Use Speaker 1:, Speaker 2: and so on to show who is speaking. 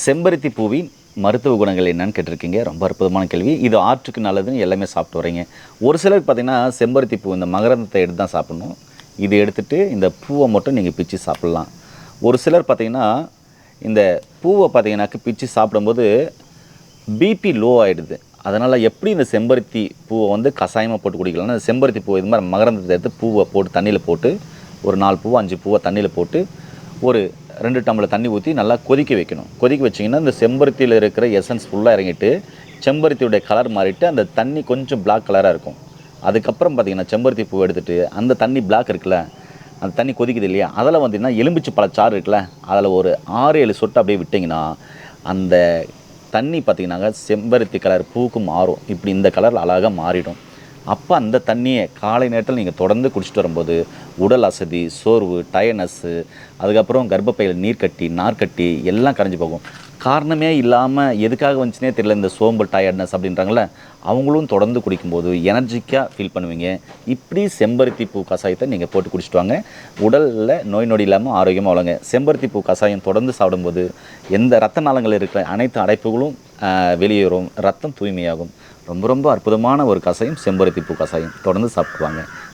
Speaker 1: செம்பருத்தி பூவின் மருத்துவ குணங்கள் என்னன்னு கேட்டிருக்கீங்க. ரொம்ப அற்புதமான கேள்வி. இது ஆர்ட்டுக்கு நல்லதுன்னு எல்லாமே சாப்பிட்டு வரீங்க. ஒரு சிலருக்கு பார்த்தீங்கன்னா, செம்பருத்தி பூ இந்த மகரந்தத்தை எடுத்து தான் சாப்பிடணும். இது எடுத்துட்டு இந்த பூவை மட்டும் நீங்கள் பிச்சு சாப்பிட்லாம். ஒரு சிலர் பார்த்தீங்கன்னா, இந்த பூவை பார்த்தீங்கன்னாக்க பிச்சு சாப்பிடும்போது பிபி லோ ஆயிடுது. அதனால் எப்படி இந்த செம்பருத்தி பூவை வந்து கசாயமா போட்டு குடிக்கலாம்னா, செம்பருத்தி பூ இது மாதிரி மகரந்தத்தை எடுத்து பூவை போட்டு தண்ணியில போட்டு ஒரு 4 பூவோ, 5 பூவோ தண்ணியில போட்டு ஒரு 2 டம்ளர் தண்ணி ஊற்றி நல்லா கொதிக்க வைக்கணும். கொதிக்க வச்சிங்கன்னா இந்த செம்பருத்தியில் இருக்கிற எசன்ஸ் ஃபுல்லாக இறங்கிட்டு செம்பருத்தியுடைய கலர் மாறிட்டு அந்த தண்ணி கொஞ்சம் பிளாக் கலராக இருக்கும். அதுக்கப்புறம் பார்த்தீங்கன்னா செம்பருத்தி பூவை எடுத்துட்டு அந்த தண்ணி பிளாக் இருக்குல்ல, அந்த தண்ணி கொதிக்குது இல்லையா, அதில் வந்தீங்கன்னா எலுமிச்சை பழச்சாறு இருக்குல்ல, அதில் ஒரு 6, 7 சொட்டு அப்படியே விட்டிங்கன்னா அந்த தண்ணி பார்த்தீங்கன்னாங்க செம்பருத்தி கலர் பூவுக்கு மாறும். இப்படி இந்த கலரில் அழகாக மாறிடும். அப்போ அந்த தண்ணியை காலை நேரத்தில் நீங்கள் தொடர்ந்து குடிச்சிட்டு வரும்போது உடல் அசதி, சோர்வு, டயர்னஸ்ஸு, அதுக்கப்புறம் கர்ப்பப்பையில் நீர்க்கட்டி, நார்க்கட்டி எல்லாம் கரைஞ்சு போகும். காரணமே இல்லாமல் எதுக்காக வந்துச்சுனே தெரியல இந்த சோம்பல், டயர்ட்னஸ் அப்படின்றாங்கள, அவங்களும் தொடர்ந்து குடிக்கும்போது எனர்ஜிக்காக ஃபீல் பண்ணுவீங்க. இப்படி செம்பருத்தி பூ கஷாயத்தை நீங்கள் போட்டு குடிச்சிட்டு வாங்க. உடலில் நோய் நொடி இல்லாமல் ஆரோக்கியமாக வளங்க. செம்பருத்தி பூ கஷாயம் தொடர்ந்து சாப்பிடும்போது எந்த இரத்த நாளங்கள் இருக்கிற அனைத்து அடைப்புகளும் வெளியேறும். ரத்தம் தூய்மையாகும். ரொம்ப ரொம்ப அற்புதமான ஒரு கஷாயம் செம்பருத்தி பூ கஷாயம். தொடர்ந்து சாப்பிட்டு வாங்க.